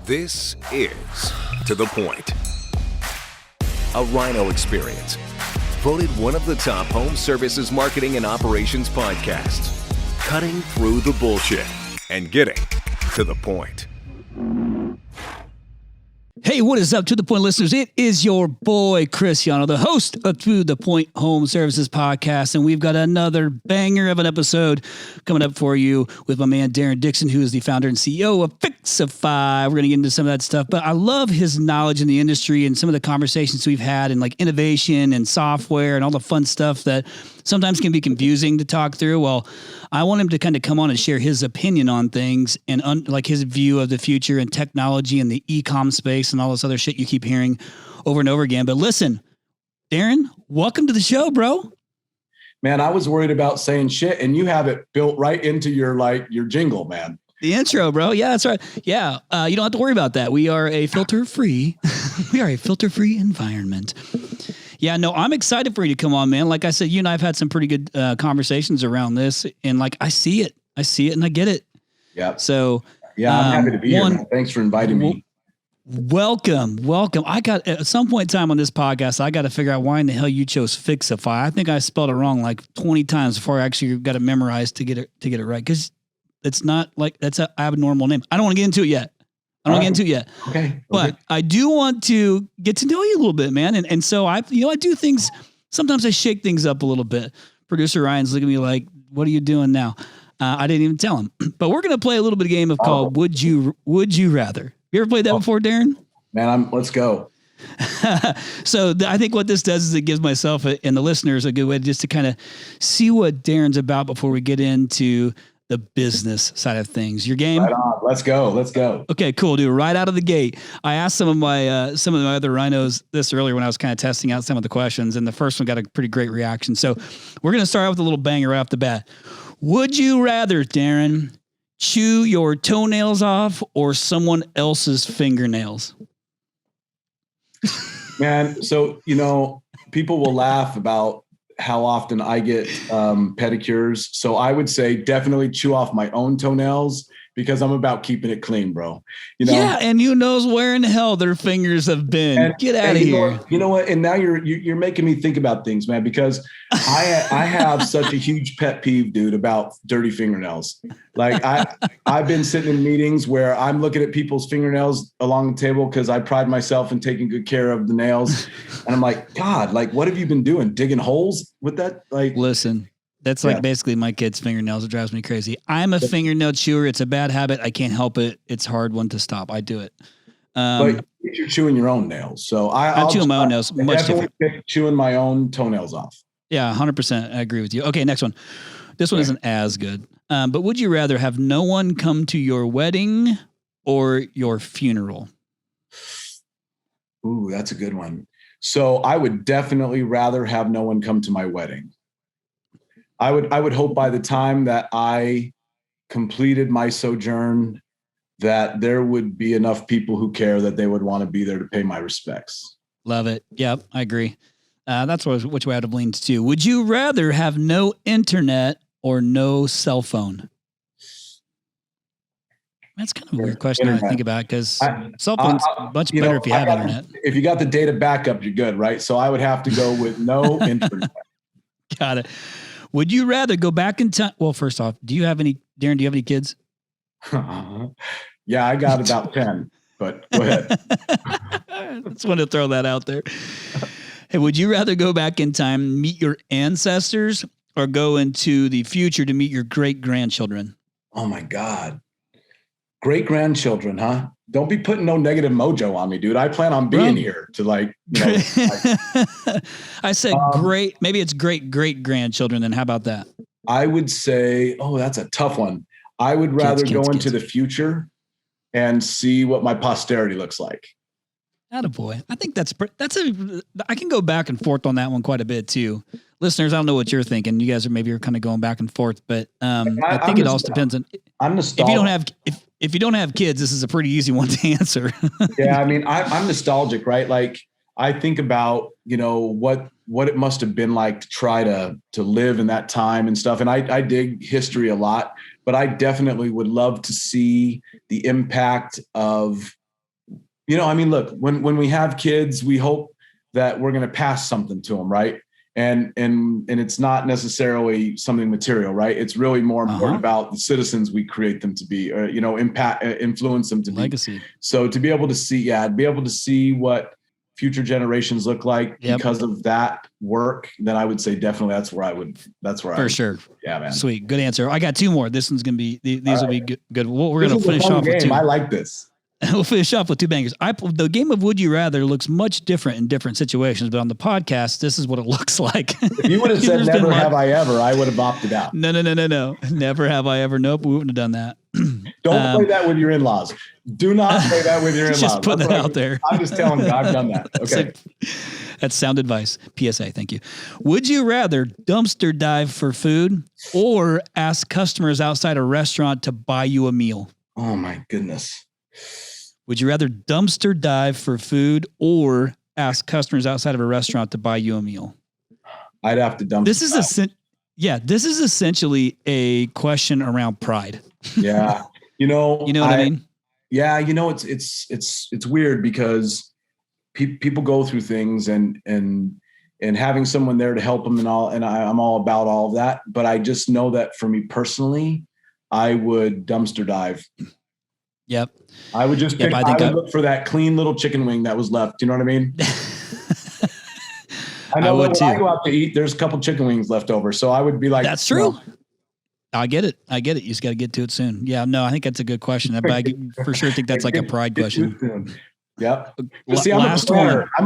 This is To The Point, a Rhino experience. Voted one of the top home services marketing and operations podcasts. Cutting through the bullshit and getting to the point. Hey, what is up, To The Point listeners? It is your boy, Chris Yano, the host of To The Point Home Services Podcast, and we've got another banger of an episode coming up for you with my man, Darren Dixon, who is the founder and CEO of fyxify. We're going to get into some of that stuff, but I love his knowledge in the industry and some of the conversations we've had and like innovation and software and all the fun stuff that sometimes can be confusing to talk through. Well, I want him to kind of come on and share his opinion on things and like his view of the future and technology and the e-com space and all this other shit you keep hearing over and over again. But listen, Darren, welcome to the show, bro. Man, I was worried about saying shit, and you have it built right into your jingle, man. The intro, bro. Yeah, that's right. Yeah, you don't have to worry about that. We are a filter-free. We are a filter-free environment. Yeah, no, I'm excited for you to come on, man. Like I said, you and I have had some pretty good conversations around this, and like I see it, and I get it. Yeah. So yeah, I'm happy to be here. Man. Thanks for inviting me. Welcome. I got at some point in time on this podcast, I got to figure out why in the hell you chose fyxify. I think I spelled it wrong like 20 times before I actually got it memorized to get it right, because it's not like that's an abnormal name. I don't want to get into it yet. Okay. But I do want to get to know you a little bit, man. And so I do things. Sometimes I shake things up a little bit. Producer Ryan's looking at me like, "What are you doing now?" I didn't even tell him. But we're gonna play a little bit of game of called Would You Rather. You ever played that before, Darren? Man, let's go. So I think what this does is it gives myself and the listeners a good way just to kind of see what Darren's about before we get into the business side of things. Your game? Right on. Let's go. Okay, cool, dude. Right out of the gate. I asked some of my other rhinos this earlier when I was kind of testing out some of the questions, and the first one got a pretty great reaction. So we're going to start out with a little banger right off the bat. Would you rather, Darren, chew your toenails off or someone else's fingernails? Man, so, people will laugh about how often I get pedicures. So I would say definitely chew off my own toenails because I'm about keeping it clean, bro. Yeah, and who knows where in hell their fingers have been. Get out of here. You know what? And now you're making me think about things, man, because I have such a huge pet peeve, dude, about dirty fingernails. Like I've been sitting in meetings where I'm looking at people's fingernails along the table because I pride myself in taking good care of the nails. And I'm like, God, like, what have you been doing? Digging holes with that? Like, listen. That's like basically my kid's fingernails. It drives me crazy. I'm a fingernail chewer. It's a bad habit. I can't help it. It's a hard one to stop. I do it. But you're chewing your own nails. So I'm chewing my own nails. Much different. Chewing my own toenails off. Yeah, 100%. I agree with you. Okay, next one. This one isn't as good. But would you rather have no one come to your wedding or your funeral? Ooh, that's a good one. So I would definitely rather have no one come to my wedding. I would hope by the time that I completed my sojourn that there would be enough people who care that they would want to be there to pay my respects. Love it. Yep, I agree. That's which way I'd have leaned to. Would you rather have no internet or no cell phone? That's kind of a weird question to think about because cell phone's much better if you have internet. If you got the data backup, you're good, right? So I would have to go with no internet. Got it. Would you rather go back in time? Well, first off, Darren, do you have any kids? Yeah, I got about 10, but go ahead. I just wanted to throw that out there. Hey, would you rather go back in time, meet your ancestors, or go into the future to meet your great-grandchildren? Oh, my God. Great-grandchildren, huh? Don't be putting no negative mojo on me, dude. I plan on being here to I said great. Maybe it's great-great-grandchildren. Then how about that? I would say, that's a tough one. I would rather go into the future and see what my posterity looks like. Attaboy. I think I can go back and forth on that one quite a bit too. Listeners, I don't know what you're thinking. You guys are kind of going back and forth, but I think it also depends on. I'm nostalgic. If you don't have kids, this is a pretty easy one to answer. Yeah, I mean, I'm nostalgic, right? Like I think about what it must have been like to try to live in that time and stuff. And I dig history a lot, but I definitely would love to see the impact of I mean, look, when we have kids, we hope that we're going to pass something to them, right? And it's not necessarily something material, right? It's really more important about the citizens we create them to be, or, influence them to be. Legacy. So to be able to see what future generations look like because of that work, then I would say definitely that's where I would. Sure. Yeah, man. Sweet. Good answer. I got two more. This one's going to be, these will be good. Well, we're going to finish off with two. I like this. We'll finish off with two bangers. The game of Would You Rather looks much different in different situations, but on the podcast, this is what it looks like. If you would have said never have I ever, I would have opted out. No. Never have I ever. Nope, we wouldn't have done that. Don't play that with your in-laws. Do not play that with your in-laws. Just put that out there. I'm just telling you, I've done that. Okay. That's sound advice. PSA, thank you. Would you rather dumpster dive for food or ask customers outside a restaurant to buy you a meal? Oh my goodness. Would you rather dumpster dive for food or ask customers outside of a restaurant to buy you a meal? I'd have to dumpster dive. This is essentially a question around pride. Yeah. You know what I mean? Yeah. It's weird because people go through things and having someone there to help them and all, and I'm all about all of that. But I just know that for me personally, I would dumpster dive. Yep. I would just look for that clean little chicken wing that was left. You know what I mean? I know when I go out to eat, there's a couple chicken wings left over. So I would be like, that's true. I get it. You just got to get to it soon. Yeah, no, I think that's a good question. But I for sure think that's like a pride question. Yep. But see, I'm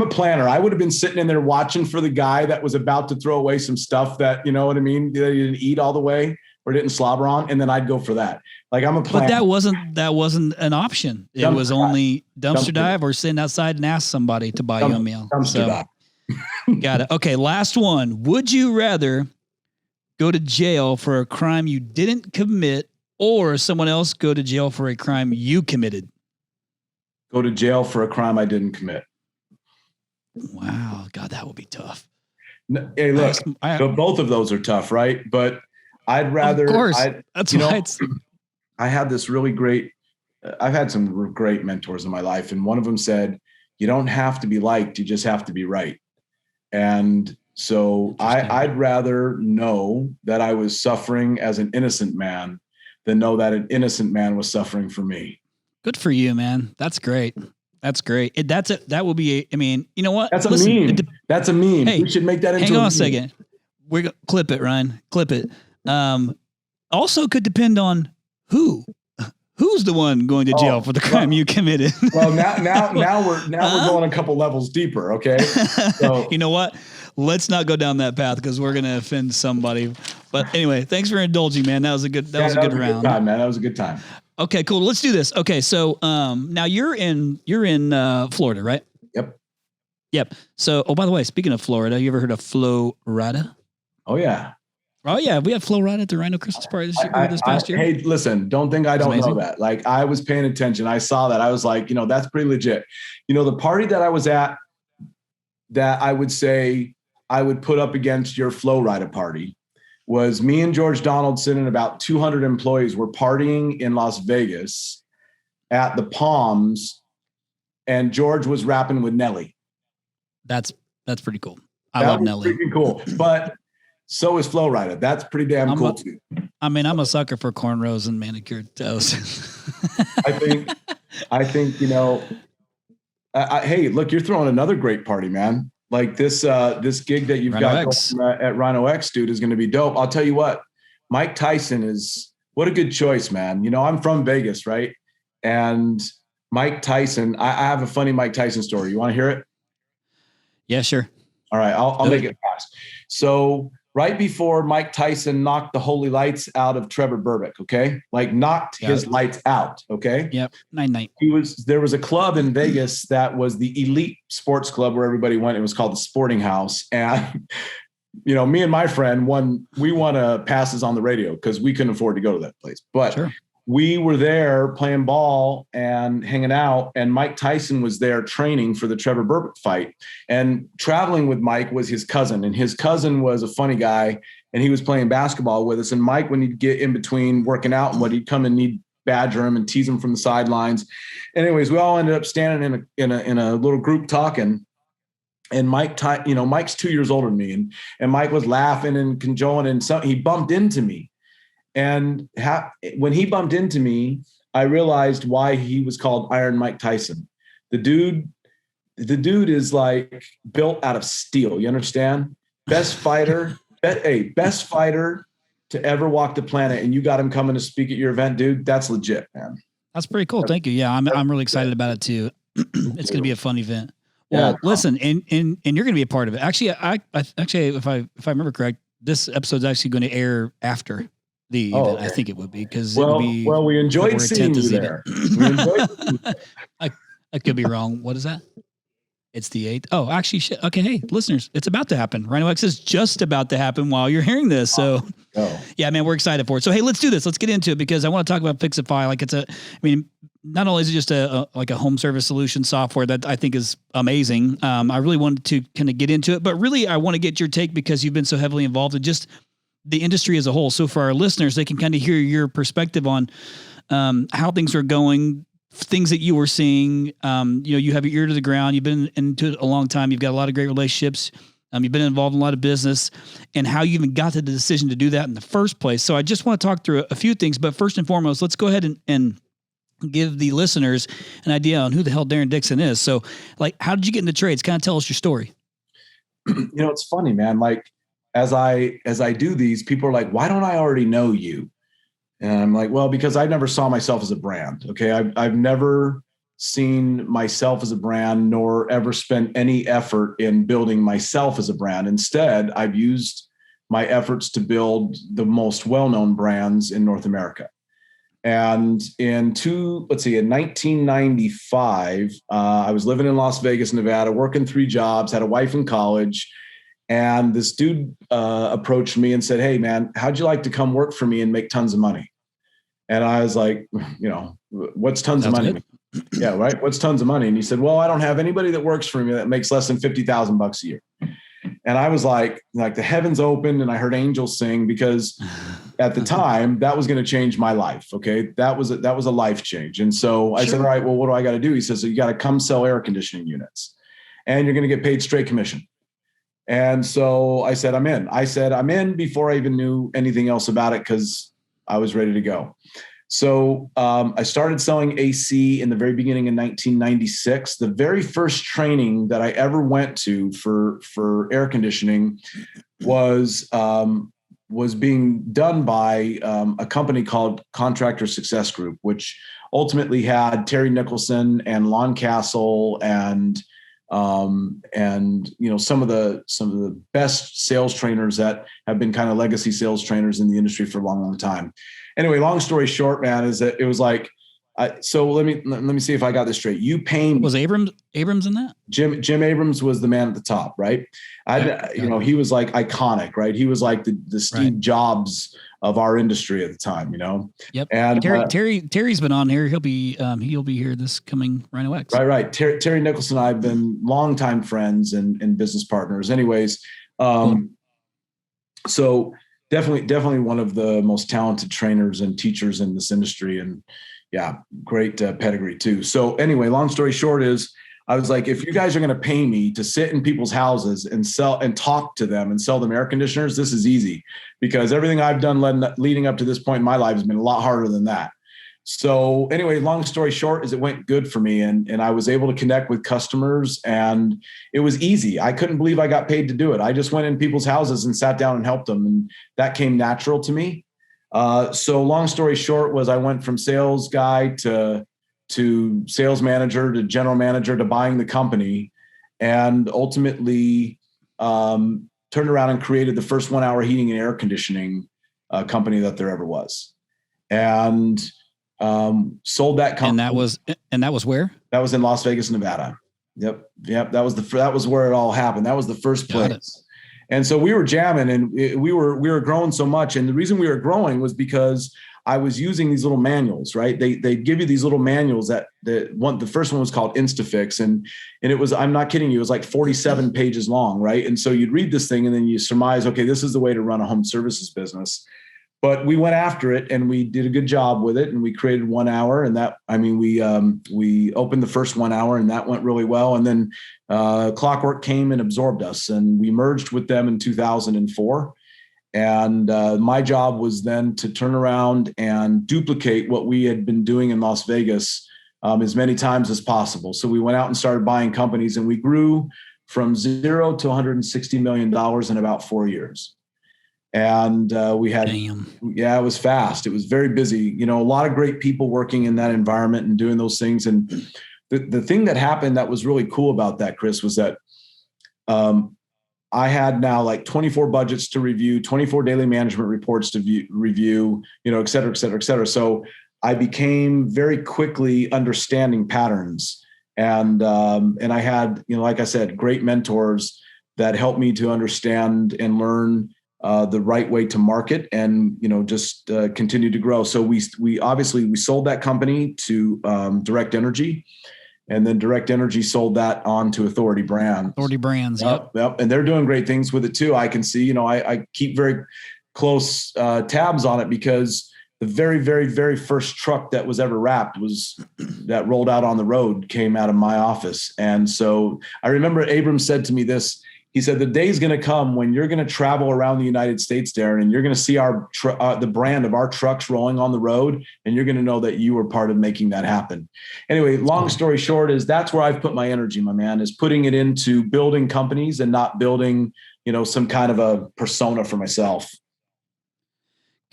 a planner. I would have been sitting in there watching for the guy that was about to throw away some stuff that, you know what I mean, that he didn't eat all the way or didn't slobber on, and then I'd go for that. Like I'm a planner. But that wasn't an option. It was only dumpster dive or sitting outside and ask somebody to buy you a meal. Dumpster dive. Got it. Okay, last one. Would you rather go to jail for a crime you didn't commit or someone else go to jail for a crime you committed? Go to jail for a crime I didn't commit. Wow. God, that would be tough. Hey, look, both of those are tough, right? But I'd rather. Of course. That's why I had this really great. I've had some great mentors in my life, and one of them said, "You don't have to be liked; you just have to be right." And so I'd rather know that I was suffering as an innocent man than know that an innocent man was suffering for me. Good for you, man. That's great. That's great. That will be. I mean, you know what? That's a meme. That's a meme. Hey, we should make that into. Hang on a second. We're gonna clip it, Ryan. Clip it. Also, could depend on who's the one going to jail for the crime you committed. Well, now we're going a couple levels deeper. Okay. So you know what? Let's not go down that path because we're gonna offend somebody. But anyway, thanks for indulging, man. That was a good round. Good time, man. That was a good time. Okay, cool. Let's do this. Okay, so now you're in Florida, right? Yep. So, by the way, speaking of Florida, you ever heard of Flo-Rida? Oh yeah. We had Flo-Rida at the Rhino Christmas party this past year. Hey, listen, don't think I don't know that. Like I was paying attention. I saw that. I was like, that's pretty legit. The party that I was at that I would say I would put up against your Flo-Rida party was me and George Donaldson and about 200 employees were partying in Las Vegas at the Palms, and George was rapping with Nelly. That's pretty cool. I love Nelly. Pretty cool. But so is Flo-Rida. That's pretty damn cool too. I mean, I'm a sucker for cornrows and manicured toes. I think hey, look, you're throwing another great party, man. Like this gig that you've got at Rhino X, dude, is going to be dope. I'll tell you what, Mike Tyson what a good choice, man. I'm from Vegas, right? And Mike Tyson, I have a funny Mike Tyson story. You want to hear it? Yeah, sure. All right. I'll make it fast. So right before Mike Tyson knocked the holy lights out of Trevor Burbick, okay? Like knocked his lights out, okay? Yep. 9-9. There was a club in Vegas that was the elite sports club where everybody went. It was called the Sporting House. And, me and my friend we won passes on the radio because we couldn't afford to go to that place. But sure. We were there playing ball and hanging out, and Mike Tyson was there training for the Trevor Burbick fight. And traveling with Mike was his cousin, and his cousin was a funny guy, and he was playing basketball with us. And Mike, when he'd get in between working out and he'd come and need badger him and tease him from the sidelines. Anyways, we all ended up standing in a little group talking. And Mike's 2 years older than me, and Mike was laughing and cajoling, and he bumped into me. And when he bumped into me, I realized why he was called Iron Mike Tyson. The dude is like built out of steel. You understand? Best fighter to ever walk the planet, and you got him coming to speak at your event, dude. That's legit, man. That's pretty cool. Thank you. Yeah, I'm really excited about it too. It's going to be a fun event. Well, listen, and you're going to be a part of it. Actually, I if I remember correct, this episode's actually going to air after the event. Okay. I think it would be because we enjoyed seeing you there. I could be wrong. What is that? It's the 8th. Oh, actually, shit. Okay. Hey, listeners, it's about to happen. Rhino X is just about to happen while you're hearing this. So, yeah, man, we're excited for it. So, hey, let's do this. Let's get into it because I want to talk about fyxify. Like not only is it just a home service solution software that I think is amazing. I really wanted to kind of get into it, but really I want to get your take because you've been so heavily involved in just the industry as a whole. So for our listeners, they can kind of hear your perspective on how things are going, things that you were seeing. You have your ear to the ground. You've been into it a long time. You've got a lot of great relationships. You've been involved in a lot of business and how you even got to the decision to do that in the first place. So I just want to talk through a few things, but first and foremost, let's go ahead and give the listeners an idea on who the hell Darren Dixon is. So like, how did you get into trades? Kind of tell us your story. It's funny, man. Like as I do these, people are like, why don't I already know you? And I'm like, well, because I never saw myself as a brand. Okay. I've never seen myself as a brand, nor ever spent any effort in building myself as a brand. Instead, I've used my efforts to build the most well-known brands in North America. And in 1995, I was living in Las Vegas, Nevada, working 3 jobs, had a wife in college. And this dude approached me and said, hey, man, how'd you like to come work for me and make tons of money? And I was like, what's tons of money? Yeah, right. What's tons of money? And he said, well, I don't have anybody that works for me that makes less than $50,000 a year. And I was like the heavens opened and I heard angels sing because at the time that was going to change my life. Okay. That was a life change. And so I said, all right, well, what do I got to do? He says, so you got to come sell air conditioning units and you're going to get paid straight commission. And so I said, I'm in. I said, I'm in before I even knew anything else about it because I was ready to go. So I started selling AC in the very beginning in 1996. The very first training that I ever went to for air conditioning was being done by a company called Contractor Success Group, which ultimately had Terry Nicholson and Lon Castle and some of the best sales trainers that have been kind of legacy sales trainers in the industry for a long, long time. Anyway, long story short, man, is that it was like, so let me see if I got this straight. You pay me. Was Abrams in that? Jim Abrams was the man at the top, right? He was like iconic, right? He was like the Steve Jobs of our industry at the time, Yep. And Terry's been on here. He'll be here this coming Rhino X. Right. Terry Nicholson and I have been longtime friends and business partners. Anyways, so definitely one of the most talented trainers and teachers in this industry, and yeah, great pedigree too. So anyway, long story short is I was like, if you guys are going to pay me to sit in people's houses and sell and talk to them and sell them air conditioners, this is easy because everything I've done leading up to this point in my life has been a lot harder than that. So anyway, long story short is it went good for me and I was able to connect with customers and it was easy. I couldn't believe I got paid to do it. I just went in people's houses and sat down and helped them. And that came natural to me. So long story short was I went from sales guy to sales manager to general manager to buying the company and ultimately turned around and created the first 1 hour heating and air conditioning company that there ever was. And sold that company. And that was where? That was in Las Vegas, Nevada. Yep. That was where it all happened. That was the first place. And so we were jamming and we were growing so much. And the reason we were growing was because I was using these little manuals, right? They give you these little manuals the first one was called Instafix. And it was, I'm not kidding you, it was like 47 pages long, right? And so you'd read this thing and then you surmise, okay, this is the way to run a home services business. but we went after it and we did a good job with it, and we created 1 hour, and we opened the first 1 hour, and that went really well. And then Clockwork came and absorbed us, and we merged with them in 2004. And my job was then to turn around and duplicate what we had been doing in Las Vegas as many times as possible. So we went out and started buying companies, and we grew from 0 to $160 million in about 4 years. And we had, it was fast. It was very busy. A lot of great people working in that environment and doing those things. And the thing that happened that was really cool about that, Chris, was that I had now like 24 budgets to review, 24 daily management reports to review, et cetera, et cetera, et cetera. So I became very quickly understanding patterns. And I had, like I said, great mentors that helped me to understand and learn the right way to market and, just continue to grow. So we obviously sold that company to Direct Energy, and then Direct Energy sold that on to Authority Brands. Authority Brands. Yep. And they're doing great things with it too. I can see, I keep very close tabs on it, because the very, very, very first truck that was ever wrapped that rolled out on the road came out of my office. And so I remember Abrams said to me this. He said, the day's going to come when you're going to travel around the United States, Darren, and you're going to see the brand of our trucks rolling on the road, and you're going to know that you were part of making that happen. Anyway, long story short is that's where I've put my energy, my man, is putting it into building companies and not building, some kind of a persona for myself.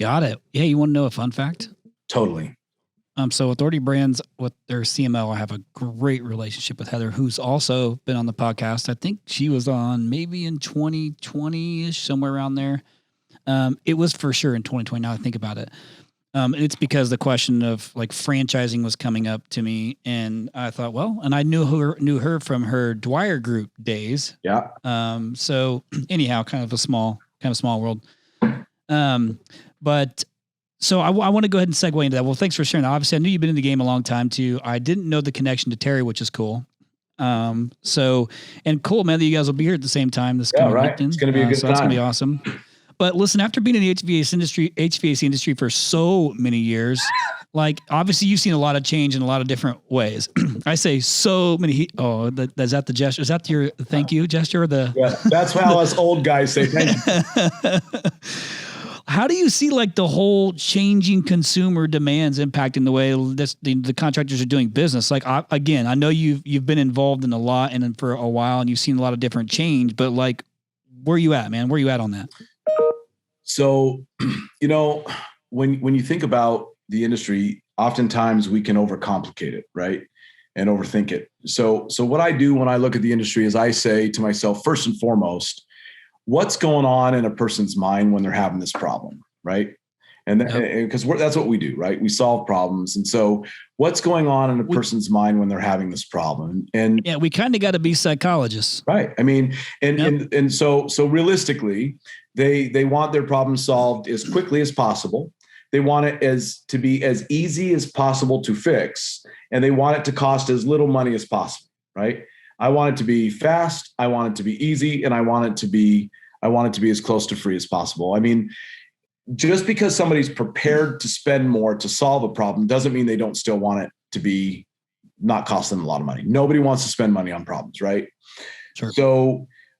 Got it. Yeah. You want to know a fun fact? Totally. So Authority Brands, with their CMO, I have a great relationship with Heather, who's also been on the podcast. I think she was on maybe in 2020-ish, somewhere around there. It was for sure in 2020. Now I think about it. And it's because the question of like franchising was coming up to me, and I thought, well, and I knew her from her Dwyer Group days. Yeah. So anyhow, kind of a small world. But so I want to go ahead and segue into that. Well, thanks for sharing that. Obviously, I knew you've been in the game a long time too. I didn't know the connection to Terry, which is cool. So cool, man, that you guys will be here at the same time. This coming weekend. It's going to be a good time. That's going to be awesome. But listen, after being in the HVAC industry for so many years, like obviously you've seen a lot of change in a lot of different ways. I say so many. Is that the gesture? Is that your thank you gesture? Yeah, that's how us old guys say thank you. How do you see like the whole changing consumer demands impacting the way the contractors are doing business? Like, I know you've been involved in a lot and for a while, and you've seen a lot of different change, but like, where are you at, man? Where are you at on that? So, when you think about the industry, oftentimes we can overcomplicate it, right? And overthink it. So what I do when I look at the industry is I say to myself, first and foremost, what's going on in a person's mind when they're having this problem, right? And because that's what we do, right? We solve problems. And so what's going on in a person's mind when they're having this problem? And yeah, we kind of got to be psychologists. Right. I mean, and so realistically, they want their problem solved as quickly as possible. They want it to be as easy as possible to fix, and they want it to cost as little money as possible, right? I want it to be fast. I want it to be easy, and I want it to be as close to free as possible. I mean, just because somebody's prepared to spend more to solve a problem doesn't mean they don't still want it to be not cost them a lot of money. Nobody wants to spend money on problems, right? Sure.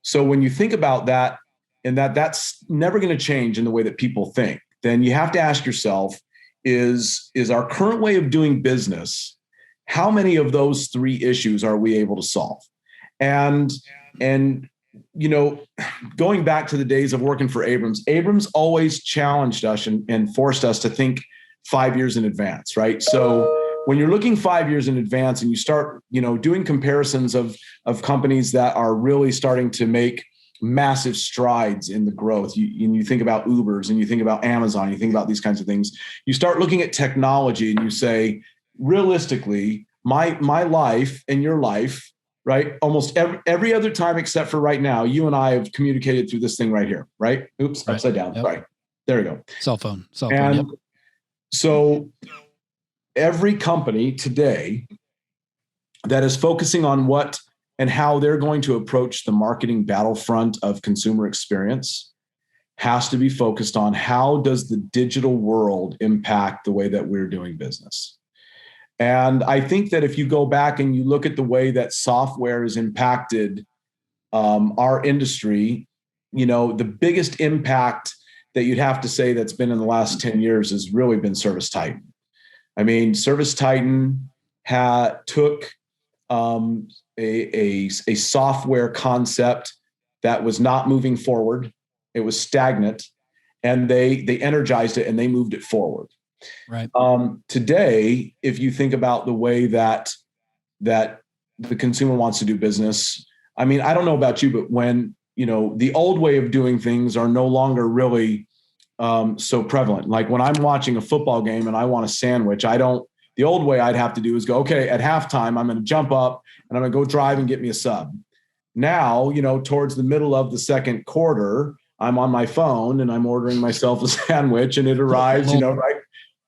So when you think about that, and that's never going to change in the way that people think, then you have to ask yourself, is our current way of doing business, how many of those three issues are we able to solve? And going back to the days of working for Abrams always challenged us and forced us to think 5 years in advance, right? So when you're looking 5 years in advance and you start, doing comparisons of companies that are really starting to make massive strides in the growth, you think about Ubers and you think about Amazon, you think about these kinds of things, you start looking at technology and you say, realistically, my life and your life, right? Almost every other time except for right now, you and I have communicated through this thing right here, right? Oops, right. Upside down. Yep. Sorry. There we go. Cell phone. And yep. So every company today that is focusing on what and how they're going to approach the marketing battlefront of consumer experience has to be focused on how does the digital world impact the way that we're doing business. And I think that if you go back and you look at the way that software has impacted our industry, the biggest impact that you'd have to say that's been in the last 10 years has really been Service Titan. I mean, Service Titan took a software concept that was not moving forward. It was stagnant, and they energized it and they moved it forward. Right. Today, if you think about the way that the consumer wants to do business, I mean, I don't know about you, but when, the old way of doing things are no longer really so prevalent. Like when I'm watching a football game and I want a sandwich, the old way I'd have to do is go, okay, at halftime, I'm going to jump up and I'm going to go drive and get me a sub. Now, towards the middle of the second quarter, I'm on my phone and I'm ordering myself a sandwich and it arrives, right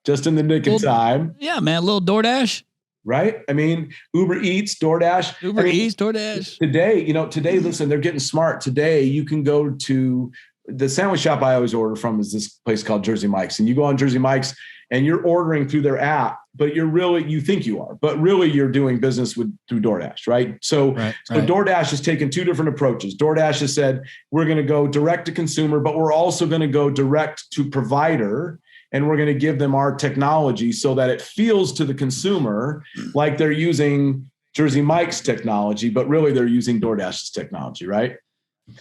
just in the nick of time. Yeah, man, a little DoorDash. Right? I mean, Uber Eats, DoorDash. DoorDash. Today, listen, they're getting smart. Today, you can go to the sandwich shop I always order from is this place called Jersey Mike's. And you go on Jersey Mike's and you're ordering through their app, but you think you are, but really you're doing business through DoorDash, right? So DoorDash has taken two different approaches. DoorDash has said, we're going to go direct to consumer, but we're also going to go direct to provider. And we're going to give them our technology so that it feels to the consumer like they're using Jersey Mike's technology, but really they're using DoorDash's technology, right?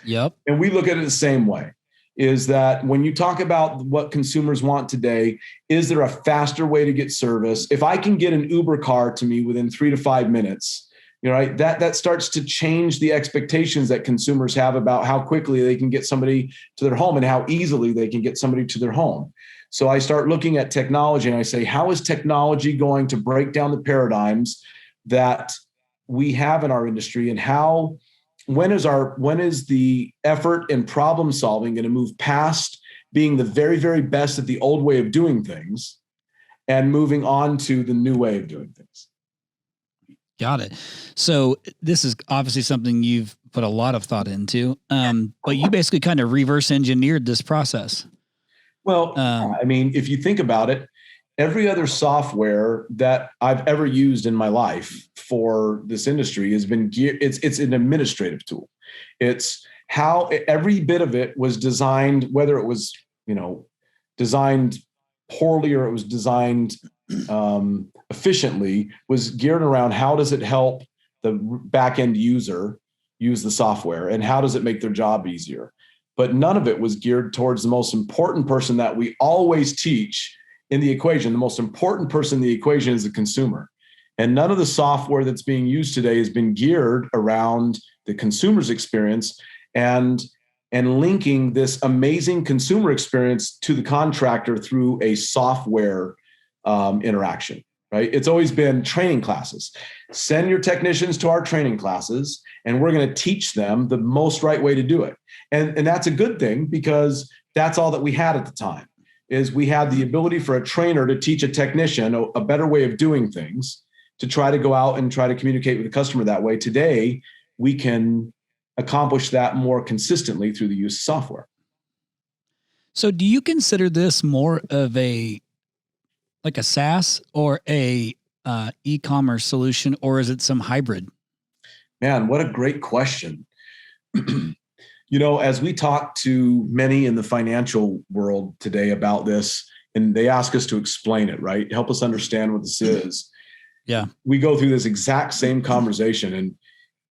Yep. And we look at it the same way, is that when you talk about what consumers want today, is there a faster way to get service? If I can get an Uber car to me within 3 to 5 minutes, right, that starts to change the expectations that consumers have about how quickly they can get somebody to their home and how easily they can get somebody to their home. So I start looking at technology and I say, how is technology going to break down the paradigms that we have in our industry, and when is the effort in problem solving going to move past being the very, very best at the old way of doing things and moving on to the new way of doing things? Got it. So this is obviously something you've put a lot of thought into, but you basically kind of reverse engineered this process. Well, I mean, if you think about it, every other software that I've ever used in my life for this industry has been geared. It's an administrative tool. It's how every bit of it was designed, whether it was, designed poorly or it was designed efficiently, was geared around how does it help the back end user use the software and how does it make their job easier. But none of it was geared towards the most important person that we always teach in the equation. The most important person in the equation is the consumer. And none of the software that's being used today has been geared around the consumer's experience and linking this amazing consumer experience to the contractor through a software interaction, right? It's always been training classes. Send your technicians to our training classes, and we're going to teach them the most right way to do it. And that's a good thing because that's all that we had at the time, is we had the ability for a trainer to teach a technician a better way of doing things, to try to go out and try to communicate with the customer that way. Today, we can accomplish that more consistently through the use of software. So do you consider this more of a SaaS or a e-commerce solution, or is it some hybrid? Man, what a great question. As we talk to many in the financial world today about this, and they ask us to explain it, right? Help us understand what this is. Yeah. We go through this exact same conversation.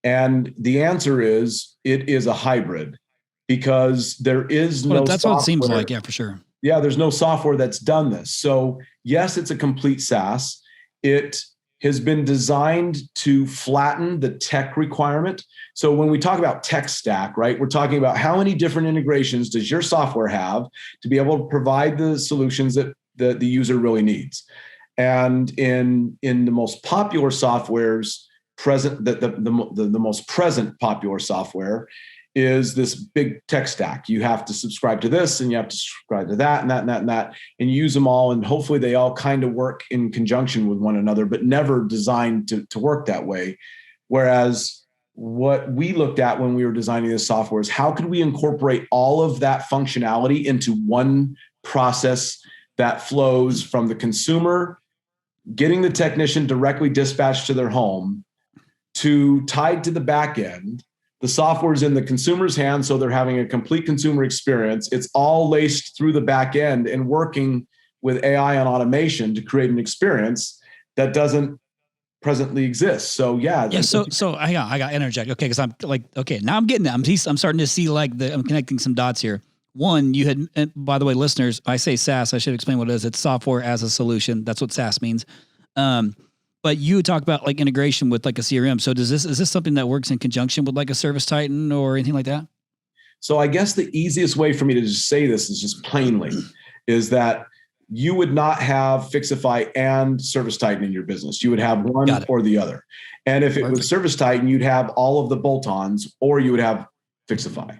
And the answer is, it is a hybrid, because there is no that's software. what it seems like. Yeah, for sure. Yeah, there's no software that's done this. So yes, it's a complete SaaS. It has been designed to flatten the tech requirement. So when we talk about tech stack, right, we're talking about how many different integrations does your software have to be able to provide the solutions that the user really needs. And in the most popular softwares present, the most present popular software is this big tech stack. You have to subscribe to this and you have to subscribe to that and that and that and that, and use them all. And hopefully they all kind of work in conjunction with one another, but never designed to work that way. Whereas what we looked at when we were designing this software is how could we incorporate all of that functionality into one process that flows from the consumer getting the technician directly dispatched to their home to tied to the back end. The software is in the consumer's hands, so they're having a complete consumer experience. It's all laced through the back end and working with AI and automation to create an experience that doesn't presently exist. So yeah. So hang on, I got to interject. Okay. Cause I'm like, okay, now I'm getting it. I'm starting to see like I'm connecting some dots here. One, you had, and by the way, listeners, I say SaaS, I should explain what it is. It's software as a solution. That's what SaaS means. But you talk about like integration with like a CRM. So is this something that works in conjunction with like a Service Titan or anything like that? So I guess the easiest way for me to just say this is just plainly is that you would not have fyxify and Service Titan in your business. You would have one or the other. And if it was Service Titan, you'd have all of the bolt-ons, or you would have fyxify.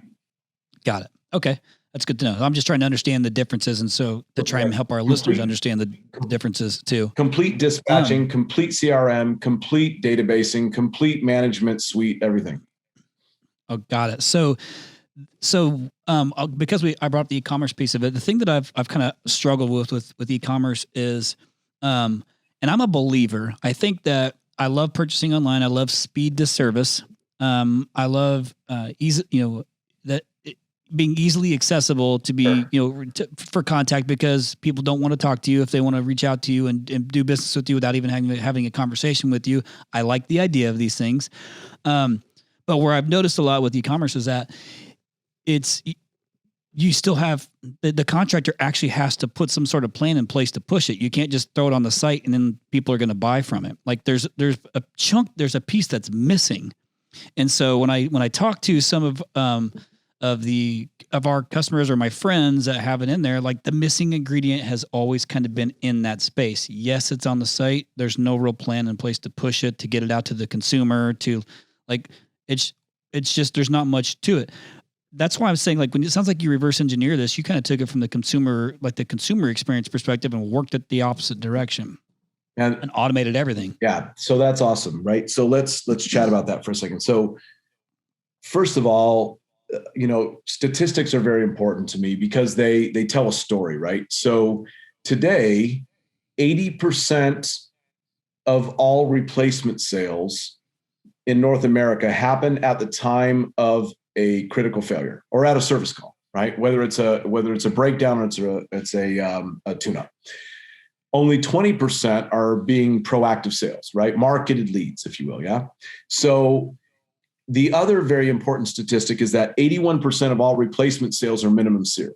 Got it. Okay. That's good to know. I'm just trying to understand the differences. And so to try and help our listeners understand the differences too. Complete dispatching, complete CRM, complete databasing, complete management suite, everything. Oh, got it. So because I brought up the e-commerce piece of it, the thing that I've kind of struggled with e-commerce is, and I'm a believer. I think that I love purchasing online. I love speed to service. I love being easily accessible to be, for contact, because people don't want to talk to you if they want to reach out to you and do business with you without even having a conversation with you. I like the idea of these things. But where I've noticed a lot with e-commerce is that you still have the contractor actually has to put some sort of plan in place to push it. You can't just throw it on the site and then people are going to buy from it. Like there's a piece that's missing. And so when I talk to some of our customers or my friends that have it in there, like the missing ingredient has always kind of been in that space. Yes, it's on the site. There's no real plan in place to push it, to get it out to the consumer, to like, it's just, there's not much to it. That's why I'm saying, like, when it sounds like you reverse engineer this, you kind of took it from the consumer experience perspective and worked it the opposite direction and automated everything. Yeah. So that's awesome. Right. So let's chat about that for a second. So first of all, statistics are very important to me because they tell a story, right? So today, 80% of all replacement sales in North America happen at the time of a critical failure or at a service call, right? Whether it's a breakdown or it's a tune-up. Only 20% are being proactive sales, right? Marketed leads, if you will. Yeah. So the other very important statistic is that 81% of all replacement sales are minimum SEER.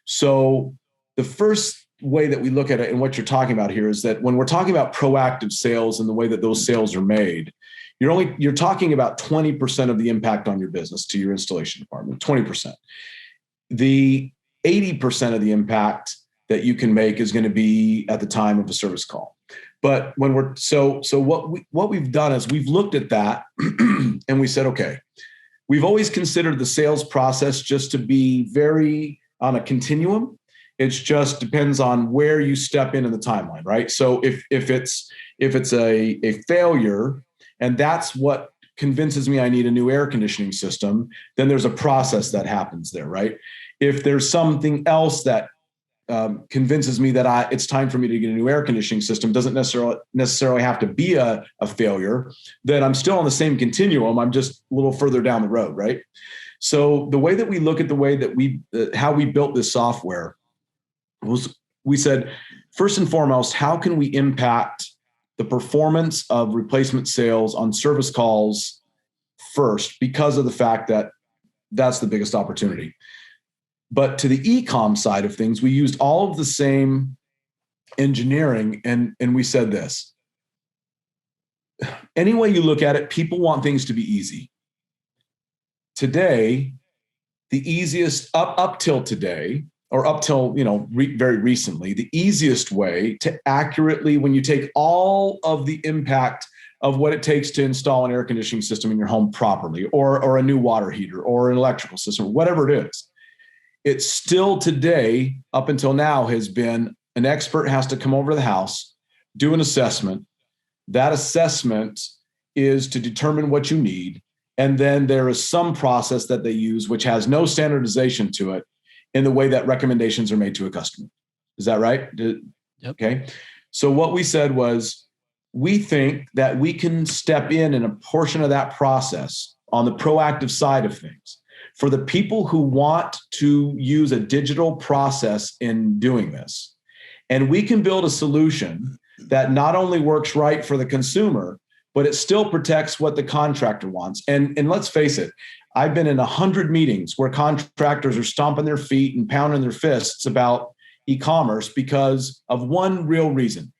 So the first way that we look at it and what you're talking about here is that when we're talking about proactive sales and the way that those sales are made, you're talking about 20% of the impact on your business to your installation department, 20%. The 80% of the impact that you can make is going to be at the time of a service call. But when what we've done is we've looked at that and we said, okay, we've always considered the sales process just to be very on a continuum. It just depends on where you step in the timeline, right? So if it's a failure and that's what convinces me I need a new air conditioning system, then there's a process that happens there, right? If there's something else that convinces me that it's time for me to get a new air conditioning system, doesn't necessarily have to be a failure, then I'm still on the same continuum. I'm just a little further down the road, right? So the way that we look at the way that how we built this software was, we said, first and foremost, how can we impact the performance of replacement sales on service calls first, because of the fact that that's the biggest opportunity. But to the e-com side of things, we used all of the same engineering, and we said this. Any way you look at it, people want things to be easy. Today, the easiest up till today, or up till very recently, the easiest way to accurately, when you take all of the impact of what it takes to install an air conditioning system in your home properly, or a new water heater, or an electrical system, whatever it is, it's still today, up until now, has been an expert has to come over to the house, do an assessment. That assessment is to determine what you need. And then there is some process that they use, which has no standardization to it in the way that recommendations are made to a customer. Is that right? Yep. Okay. So what we said was, we think that we can step in a portion of that process on the proactive side of things for the people who want to use a digital process in doing this. And we can build a solution that not only works right for the consumer, but it still protects what the contractor wants. And let's face it, I've been in 100 meetings where contractors are stomping their feet and pounding their fists about e-commerce because of one real reason.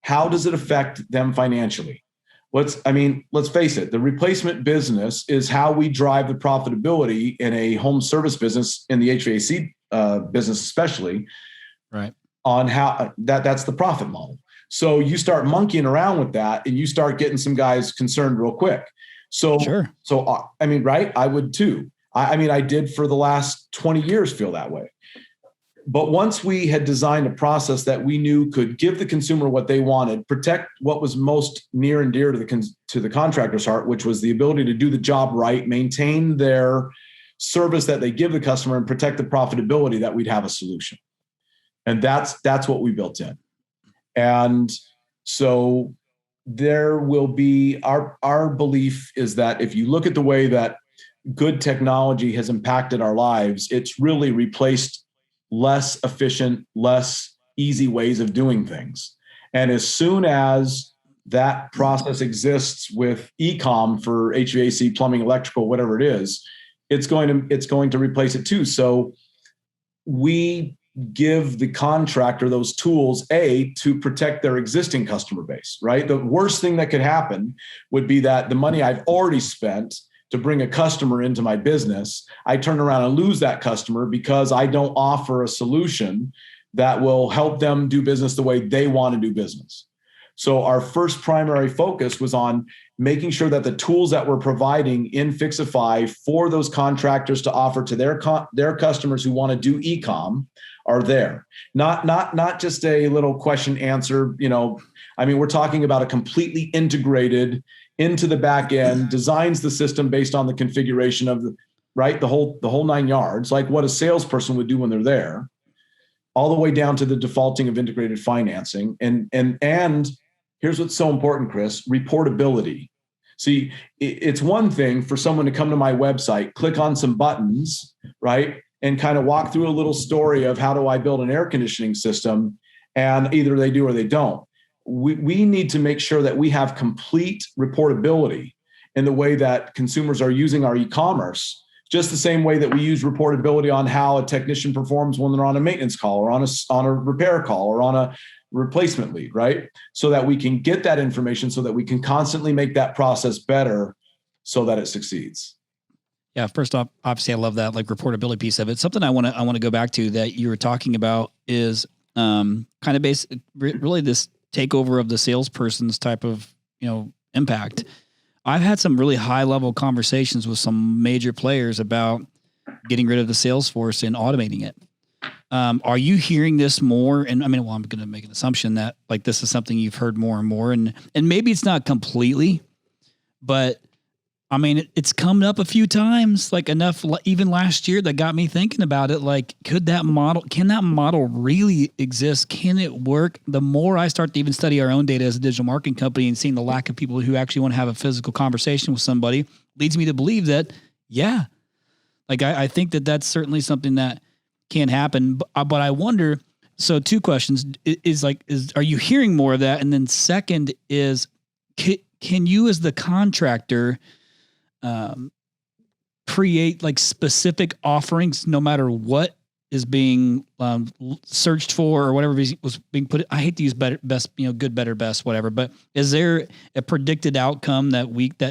How does it affect them financially? Let's face it, the replacement business is how we drive the profitability in a home service business, in the HVAC business especially, right? On how that's the profit model. So you start monkeying around with that and you start getting some guys concerned real quick. So, sure. Right? I would too. I did for the last 20 years feel that way. But once we had designed a process that we knew could give the consumer what they wanted, protect what was most near and dear to the contractor's heart, which was the ability to do the job right, maintain their service that they give the customer, and protect the profitability, that we'd have a solution. And that's what we built in. And so there will be, our belief is that if you look at the way that good technology has impacted our lives, it's really replaced less efficient, less easy ways of doing things. And as soon as that process exists with e-com for HVAC, plumbing, electrical, whatever it is, it's going to replace it too. So we give the contractor those tools, to protect their existing customer base, right? The worst thing that could happen would be that the money I've already spent to bring a customer into my business, I turn around and lose that customer because I don't offer a solution that will help them do business the way they want to do business. So our first primary focus was on making sure that the tools that we're providing in fyxify for those contractors to offer to their customers who want to do e-com are there. Not just a little question answer, we're talking about a completely integrated into the back end, designs the system based on the configuration of the whole 9 yards, like what a salesperson would do when they're there, all the way down to the defaulting of integrated financing. And here's what's so important, Chris: reportability. See, it's one thing for someone to come to my website, click on some buttons, right, and kind of walk through a little story of how do I build an air conditioning system, and either they do or they don't. We need to make sure that we have complete reportability in the way that consumers are using our e-commerce, just the same way that we use reportability on how a technician performs when they're on a maintenance call or on a repair call or on a replacement lead, right? So that we can get that information so that we can constantly make that process better so that it succeeds. Yeah. First off, obviously I love that reportability piece of it. Something I want to go back to that you were talking about is kind of really this takeover of the salesperson's type of, impact. I've had some really high level conversations with some major players about getting rid of the sales force and automating it. Are you hearing this more? And I'm going to make an assumption that this is something you've heard more and more, and maybe it's not completely, but it's come up a few times, enough, even last year, that got me thinking about it. Can that model really exist? Can it work? The more I start to even study our own data as a digital marketing company and seeing the lack of people who actually want to have a physical conversation with somebody leads me to believe that, yeah, I think that that's certainly something that can happen. But I wonder, so two questions are you hearing more of that? And then second is, can you as the contractor create specific offerings no matter what is being searched for or whatever was being put? I hate to use better, best, good, better, best, whatever, but is there a predicted outcome that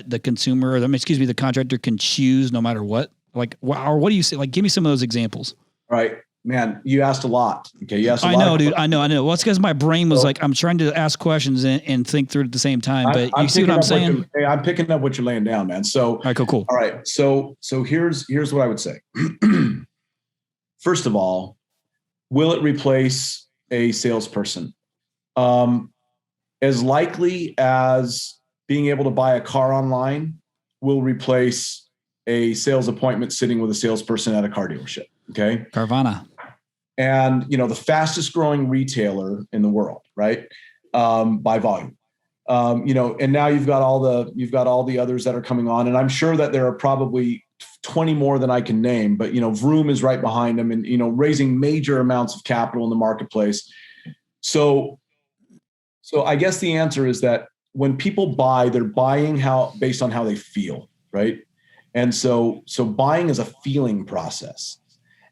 the consumer, or the contractor can choose no matter what? Or what do you say? Give me some of those examples. All right. Man, you asked a lot. Okay. You asked a lot. I know, dude. I know. Well, it's because my brain was I'm trying to ask questions and think through at the same time. But you see what I'm saying? I'm picking up what you're laying down, man. So, all right, cool. All right. So here's what I would say. First of all, will it replace a salesperson? As likely as being able to buy a car online will replace a sales appointment sitting with a salesperson at a car dealership. Okay. Carvana. And, the fastest growing retailer in the world, right? By volume. And now you've got all the others that are coming on. And I'm sure that there are probably 20 more than I can name, but, Vroom is right behind them and, raising major amounts of capital in the marketplace. So I guess the answer is that when people buy, they're buying based on how they feel, right? And so buying is a feeling process.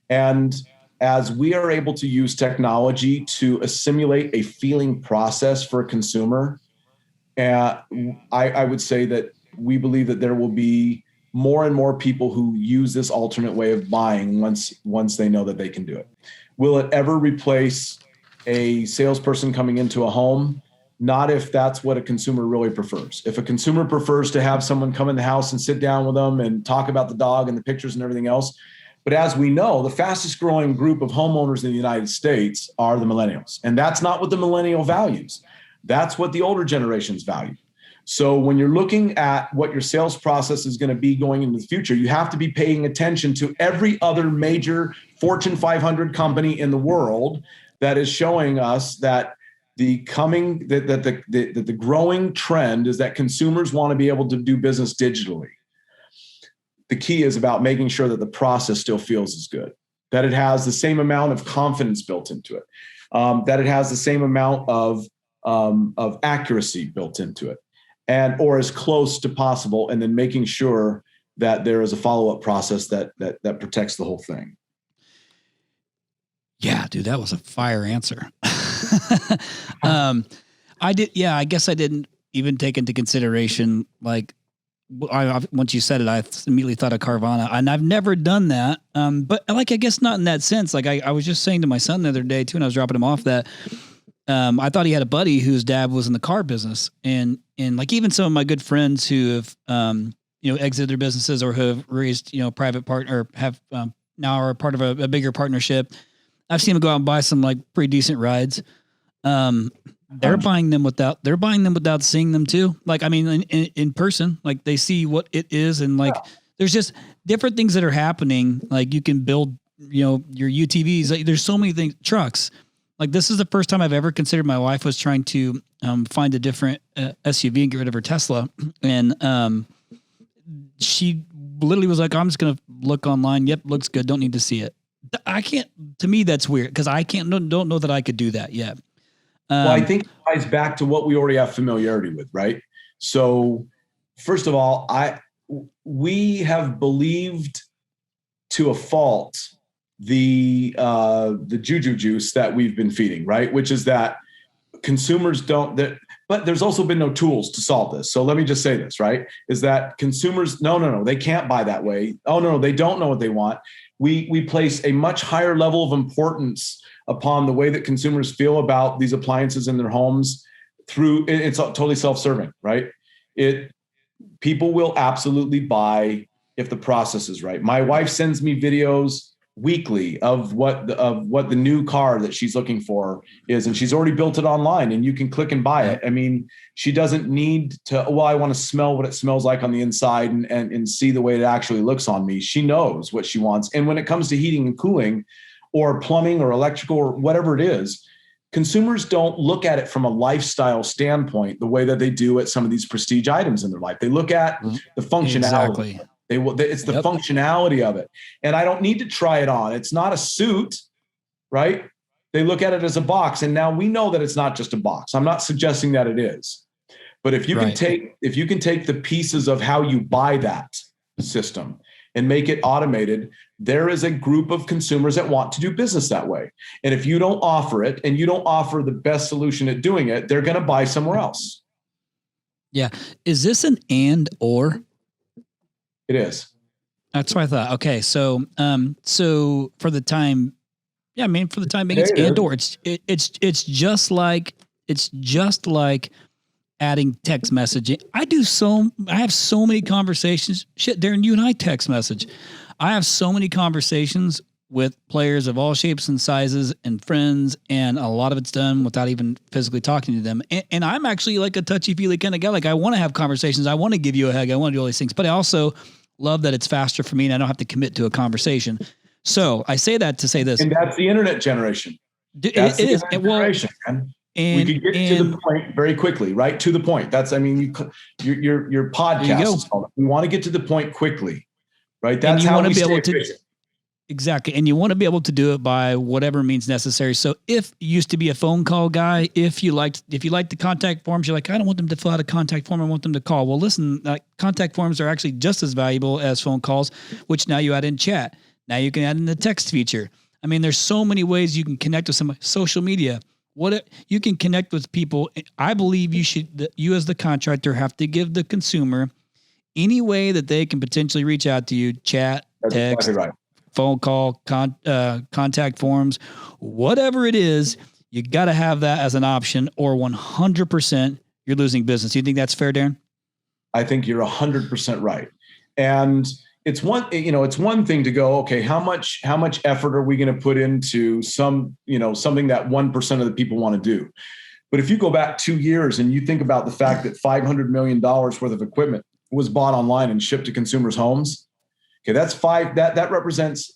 And as we are able to use technology to assimilate a feeling process for a consumer, I would say that we believe that there will be more and more people who use this alternate way of buying once they know that they can do it. Will it ever replace a salesperson coming into a home? Not if that's what a consumer really prefers. If a consumer prefers to have someone come in the house and sit down with them and talk about the dog and the pictures and everything else. But as we know, the fastest growing group of homeowners in the United States are the millennials. And that's not what the millennial values. That's what the older generations value. So when you're looking at what your sales process is going to be going into the future, you have to be paying attention to every other major Fortune 500 company in the world that is showing us that the growing trend is that consumers want to be able to do business digitally. The key is about making sure that the process still feels as good, that it has the same amount of confidence built into it, that it has the same amount of accuracy built into it, or as close to possible, and then making sure that there is a follow-up process that protects the whole thing. Yeah, dude, that was a fire answer. I guess I didn't even take into consideration, like, once you said it, I immediately thought of Carvana, and I've never done that. But I guess not in that sense. Like I was just saying to my son the other day too, and I was dropping him off that, I thought he had a buddy whose dad was in the car business, and like even some of my good friends who have, exited their businesses or who have raised, private partner, or have, now are part of a bigger partnership. I've seen them go out and buy some like pretty decent rides. They're buying them without seeing them too. Like, I mean, in person, like they see what it is. And like, there's just different things that are happening. Like you can build, your UTVs. Like, there's so many things, trucks. Like this is the first time I've ever considered. My wife was trying to find a different SUV and get rid of her Tesla. And she literally was like, I'm just going to look online. Yep. Looks good. Don't need to see it. To me, that's weird because I don't know that I could do that yet. Well, I think it ties back to what we already have familiarity with, right? So first of all, we have believed to a fault the juju juice that we've been feeding, right? Which is that consumers but there's also been no tools to solve this. So let me just say this, right? Is that consumers, no, they can't buy that way. Oh, no, they don't know what they want. We place a much higher level of importance upon the way that consumers feel about these appliances in their homes it's totally self-serving, right? People will absolutely buy if the process is right. My wife sends me videos weekly of what the new car that she's looking for is, and she's already built it online and you can click and buy it. I mean, she doesn't need to, I want to smell what it smells like on the inside and see the way it actually looks on me. She knows what she wants. And when it comes to heating and cooling or plumbing or electrical or whatever it is, consumers don't look at it from a lifestyle standpoint the way that they do at some of these prestige items in their life. They look at the functionality. Exactly. It's the functionality of it. And I don't need to try it on. It's not a suit, right? They look at it as a box. And now we know that it's not just a box. I'm not suggesting that it is. But if you can take the pieces of how you buy that system and make it automated, there is a group of consumers that want to do business that way. And if you don't offer it and you don't offer the best solution at doing it, they're going to buy somewhere else. Yeah. Is this an and or? It is. That's what I thought. Okay. So for the time being, it's and or. It's just like adding text messaging. I have so many conversations. Shit, Darren, you and I text message. I have so many conversations with players of all shapes and sizes and friends, and a lot of it's done without even physically talking to them. And I'm actually like a touchy-feely kind of guy. Like, I want to have conversations. I want to give you a hug. I want to do all these things. But I also love that it's faster for me and I don't have to commit to a conversation. So I say that to say this. And that's the internet generation. It is. Generation, man. And we could get to the point very quickly, right? To the point. That's, I mean, your podcast is called. We want to get to the point quickly, right? That's how we stay efficient. Exactly. And you want to be able to do it by whatever means necessary. So if you used to be a phone call guy, if you liked the contact forms, you're like, I don't want them to fill out a contact form. I want them to call. Well, listen, contact forms are actually just as valuable as phone calls, which now you add in chat. Now you can add in the text feature. I mean, there's so many ways you can connect with somebody. Social media, you can connect with people. I believe you as the contractor have to give the consumer any way that they can potentially reach out to you, chat, That's text, exactly right. Phone call, contact forms, whatever it is, you got to have that as an option, or 100% you're losing business. Do you think that's fair, Darren? I think you're 100% right. And it's one thing to go, okay, how much effort are we going to put into something that 1% of the people want to do? But if you go back 2 years and you think about the fact that $500 million worth of equipment was bought online and shipped to consumers' homes, okay, that's that represents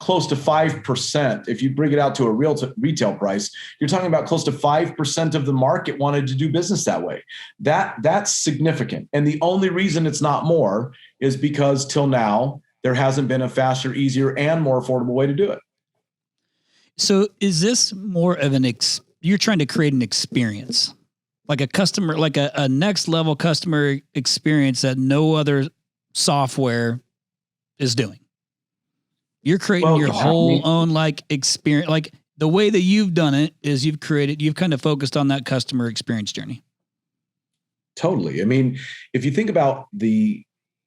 close to 5%. If you bring it out to a retail price, you're talking about close to 5% of the market wanted to do business that way. That's significant. And the only reason it's not more is because till now, there hasn't been a faster, easier, and more affordable way to do it. So is this more of you're trying to create an experience, like a customer, like a next level customer experience that no other software is doing? You're creating your whole own experience. Like the way that you've done it is you've kind of focused on that customer experience journey. Totally. I mean, if you think about the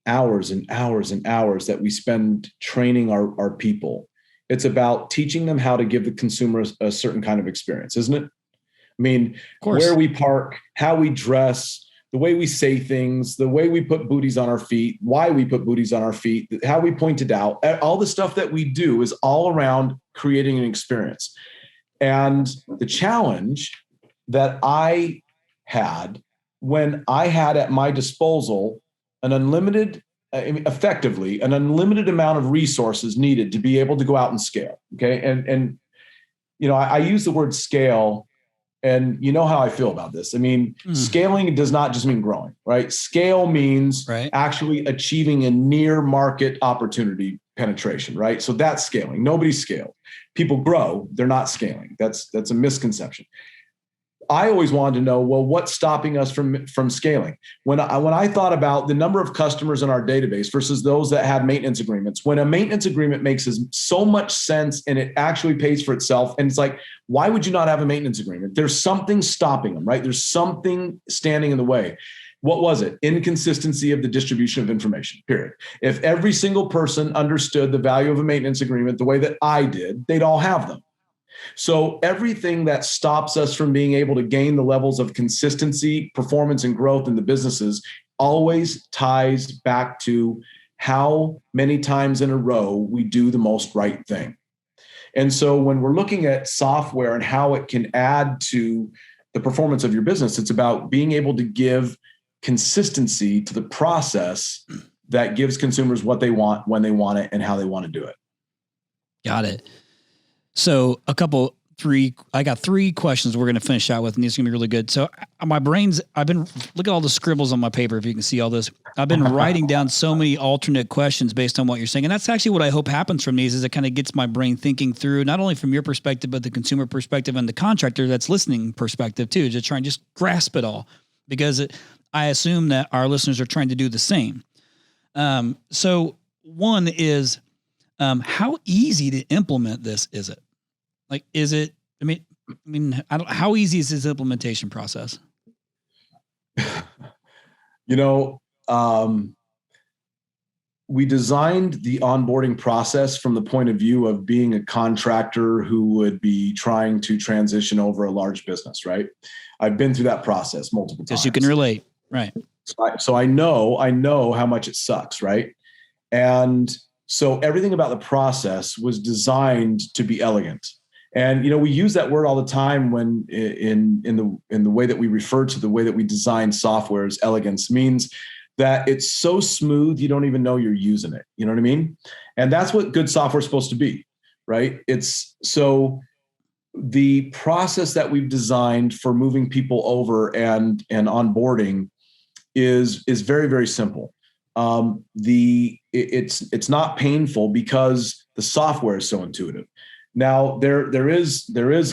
hours and hours and hours that we spend training our people, it's about teaching them how to give the consumer a certain kind of experience, isn't it? I mean, where we park, how we dress, the way we say things, the way we put booties on our feet, why we put booties on our feet, how we point it out, all the stuff that we do is all around creating an experience. And the challenge that I had when I had at my disposal effectively an unlimited amount of resources needed to be able to go out and scale. Okay. And I use the word scale. And you know how I feel about this. I mean, scaling does not just mean growing, right? Scale means actually achieving a near market opportunity penetration, right? So that's scaling. Nobody's scaled. People grow, they're not scaling. That's a misconception. I always wanted to know, well, what's stopping us from scaling? When I thought about the number of customers in our database versus those that had maintenance agreements, when a maintenance agreement makes so much sense and it actually pays for itself, and it's like, why would you not have a maintenance agreement? There's something stopping them, right? There's something standing in the way. What was it? Inconsistency of the distribution of information, period. If every single person understood the value of a maintenance agreement the way that I did, they'd all have them. So everything that stops us from being able to gain the levels of consistency, performance, and growth in the businesses always ties back to how many times in a row we do the most right thing. And so when we're looking at software and how it can add to the performance of your business, it's about being able to give consistency to the process that gives consumers what they want, when they want it, and how they want to do it. Got it. So I got 3 questions we're going to finish out with, and these are going to be really good. So look at all the scribbles on my paper. If you can see all this, I've been writing down so many alternate questions based on what you're saying. And that's actually what I hope happens from these, is it kind of gets my brain thinking through, not only from your perspective, but the consumer perspective and the contractor that's listening perspective too, to try and just grasp it all, because I assume that our listeners are trying to do the same. So one is, how easy to implement this is it? Like, is it, how easy is this implementation process? We designed the onboarding process from the point of view of being a contractor who would be trying to transition over a large business, right? I've been through that process multiple times. Yes, you can relate, right? So I know how much it sucks, right? And So everything about the process was designed to be elegant. And, we use that word all the time when in the way that we refer to the way that we design software as elegance means that it's so smooth, you don't even know you're using it. You know what I mean? And that's what good software is supposed to be, right? It's so the process that we've designed for moving people over and onboarding is very, very simple. It's not painful because the software is so intuitive. Now there is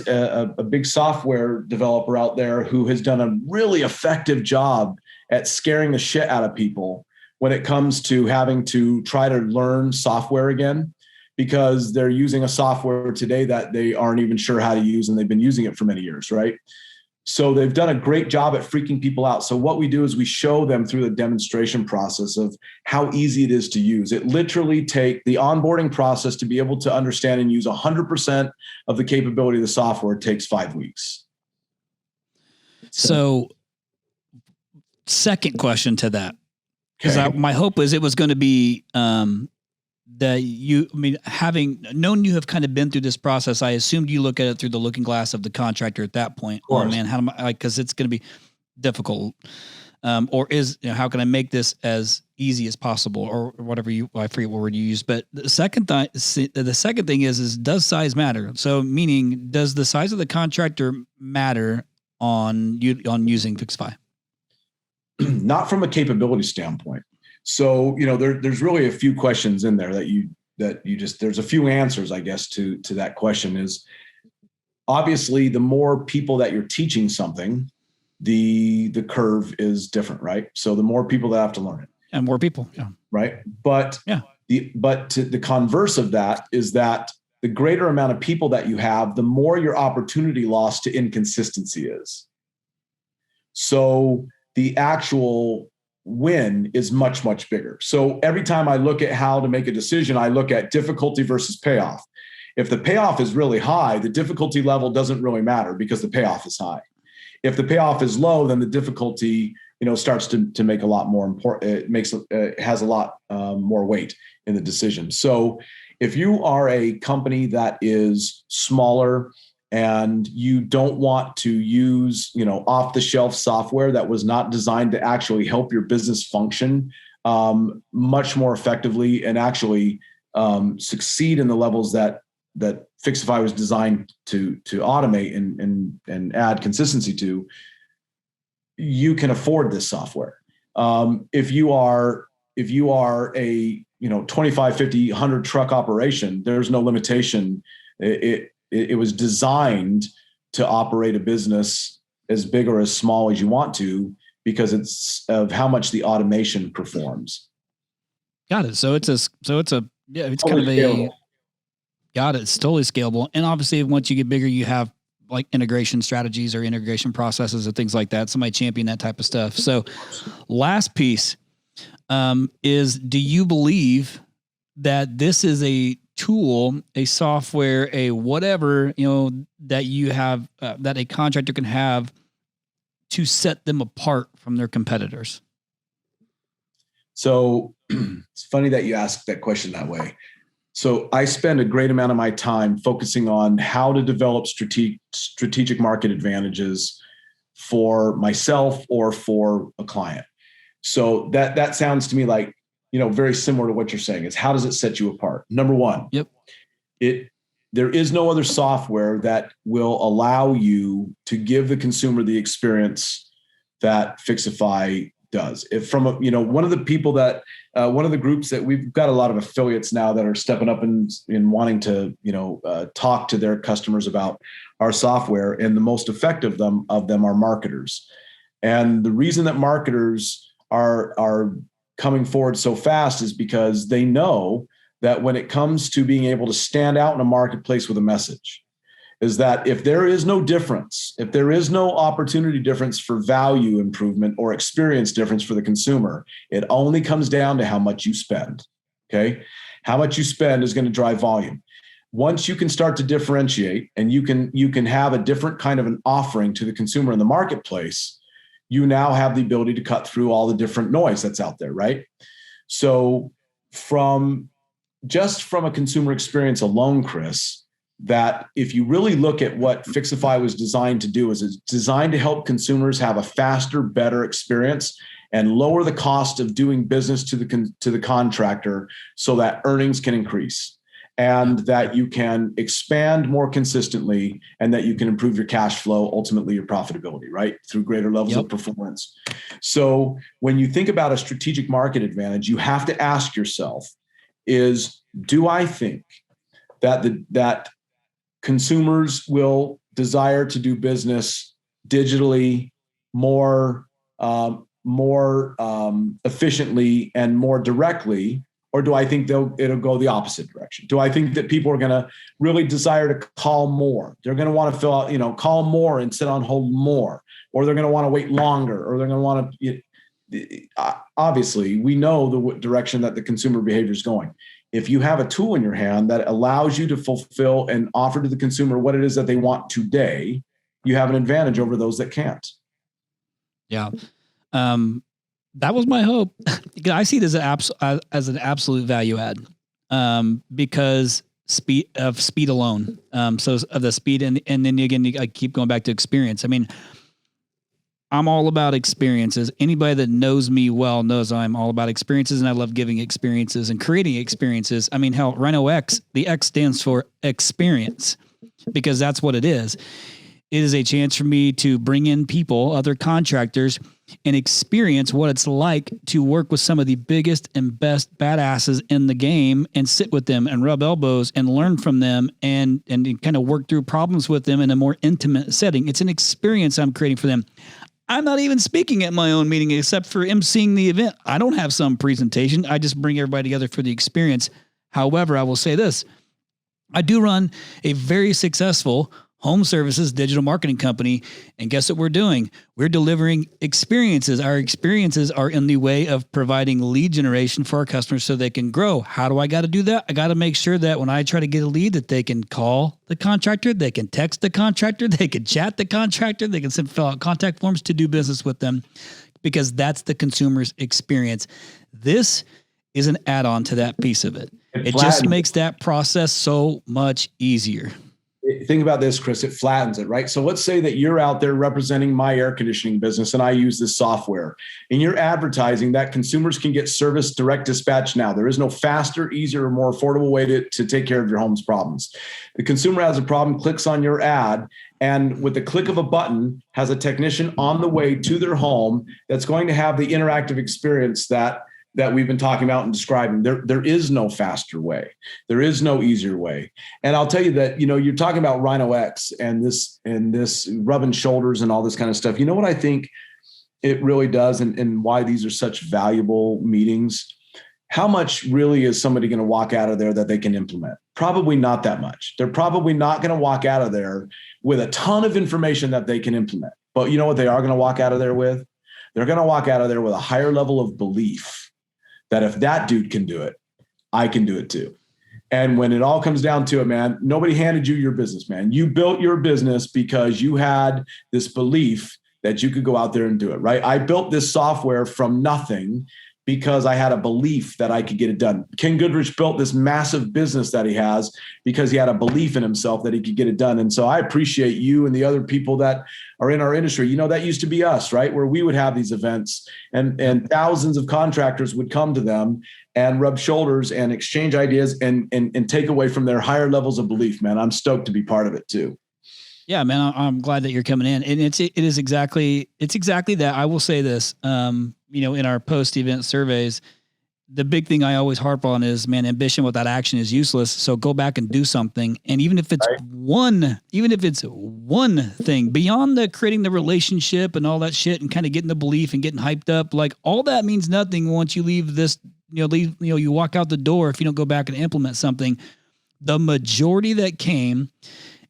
a big software developer out there who has done a really effective job at scaring the shit out of people when it comes to having to try to learn software again, because they're using a software today that they aren't even sure how to use, and they've been using it for many years, right? So they've done a great job at freaking people out. So what we do is we show them through the demonstration process of how easy it is to use. It literally takes the onboarding process to be able to understand and use 100% of the capability of the software. It takes 5 weeks. So second question to that, because my hope was it was going to be that having known you have kind of been through this process, I assumed you look at it through the looking glass of the contractor at that point. Oh man, how am I, because it's going to be difficult. Or how can I make this as easy as possible, or whatever I forget what word you use. But the second thing is does size matter? So meaning, does the size of the contractor matter on using fyxify? Not from a capability standpoint. So, there's really a few questions in there there's a few answers, I guess, to that question. Is obviously the more people that you're teaching something, the curve is different, right? So the more people that have to learn it. And more people. Yeah. Right. But the converse of that is that the greater amount of people that you have, the more your opportunity loss to inconsistency is. So the actual win is much, much bigger. So every time I look at how to make a decision, I look at difficulty versus payoff. If the payoff is really high, the difficulty level doesn't really matter because the payoff is high. If the payoff is low, then the difficulty, starts to make a lot more important. It has a lot more weight in the decision. So if you are a company that is smaller and you don't want to use, off-the-shelf software that was not designed to actually help your business function much more effectively and actually succeed in the levels that fyxify was designed to automate and add consistency to, you can afford this software. If you are a 25, 50, 100 truck operation, there's no limitation. It was designed to operate a business as big or as small as you want to, because it's of how much the automation performs. Got it. So it's it's totally kind of scalable. Got it. It's totally scalable. And obviously once you get bigger, you have like integration strategies or integration processes and things like that. Somebody champion that type of stuff. So last piece is, do you believe that this is a tool, a software, a whatever, that you have, that a contractor can have to set them apart from their competitors? So it's funny that you asked that question that way. So I spend a great amount of my time focusing on how to develop strategic market advantages for myself or for a client. So that sounds to me like, very similar to what you're saying. Is how does it set you apart? Number one, there is no other software that will allow you to give the consumer the experience that fyxify does. If from one of the people that one of the groups that we've got a lot of affiliates now that are stepping up and wanting to talk to their customers about our software, and the most effective of them are marketers. And the reason that marketers are coming forward so fast is because they know that when it comes to being able to stand out in a marketplace with a message, is that if there is no difference, if there is no opportunity difference for value improvement or experience difference for the consumer, it only comes down to how much you spend. Okay. How much you spend is going to drive volume. Once you can start to differentiate and you can have a different kind of an offering to the consumer in the marketplace, you now have the ability to cut through all the different noise that's out there, right? So from just from a consumer experience alone, Chris, that if you really look at what fyxify was designed to do, is it's designed to help consumers have a faster, better experience and lower the cost of doing business to the contractor so that earnings can increase and that you can expand more consistently and that you can improve your cash flow, ultimately your profitability, right? Through greater levels of performance. So when you think about a strategic market advantage, you have to ask yourself is, do I think that consumers will desire to do business digitally more efficiently and more directly, or do I think it'll go the opposite direction? Do I think that people are going to really desire to call more? They're going to want to fill out, call more and sit on hold more, or they're going to want to wait longer, or they're going to want to. Obviously, we know the direction that the consumer behavior is going. If you have a tool in your hand that allows you to fulfill and offer to the consumer what it is that they want today, you have an advantage over those that can't. Yeah. That was my hope. I see it as an absolute value add, because speed alone. So of the speed and then again, I keep going back to experience. I mean, I'm all about experiences. Anybody that knows me well knows I'm all about experiences, and I love giving experiences and creating experiences. I mean, hell, Rhino X, the X stands for experience, because that's what it is. It is a chance for me to bring in people, other contractors, and experience what it's like to work with some of the biggest and best badasses in the game and sit with them and rub elbows and learn from them and kind of work through problems with them in a more intimate setting. It's an experience I'm creating for them. I'm not even speaking at my own meeting except for emceeing the event. I don't have some presentation. I just bring everybody together for the experience. However, I will say this. I do run a very successful home services digital marketing company. And guess what we're doing? We're delivering experiences. Our experiences are in the way of providing lead generation for our customers so they can grow. How do I got to do that? I got to make sure that when I try to get a lead, that they can call the contractor, they can text the contractor, they can chat the contractor, they can fill out contact forms to do business with them, because that's the consumer's experience. This is an add-on to that piece of it. It just makes that process so much easier. Think about this, Chris, it flattens it, right? So let's say that you're out there representing my air conditioning business and I use this software, and you're advertising that consumers can get service direct dispatch now. There is no faster, easier, or more affordable way to take care of your home's problems. The consumer has a problem, clicks on your ad, and with the click of a button has a technician on the way to their home that's going to have the interactive experience that we've been talking about and describing. There is no faster way. There is no easier way. And I'll tell you that, you're talking about Rhino X and this rubbing shoulders and all this kind of stuff. You know what I think it really does, and why these are such valuable meetings? How much really is somebody going to walk out of there that they can implement? Probably not that much. They're probably not going to walk out of there with a ton of information that they can implement. But you know what they are going to walk out of there with? They're going to walk out of there with a higher level of belief that if that dude can do it, I can do it too. And when it all comes down to it, man, nobody handed you your business, man. You built your business because you had this belief that you could go out there and do it, right? I built this software from nothing because I had a belief that I could get it done. Ken Goodrich built this massive business that he has because he had a belief in himself that he could get it done. And so I appreciate you and the other people that are in our industry. That used to be us, right? Where we would have these events and thousands of contractors would come to them and rub shoulders and exchange ideas and take away from their higher levels of belief, man. I'm stoked to be part of it too. Yeah, man, I'm glad that you're coming in. And it's exactly that. I will say this, in our post-event surveys, the big thing I always harp on is, man, ambition without action is useless. So go back and do something. And even if it's one thing beyond the creating the relationship and all that shit and kind of getting the belief and getting hyped up, like all that means nothing once you leave this, you walk out the door if you don't go back and implement something. The majority that came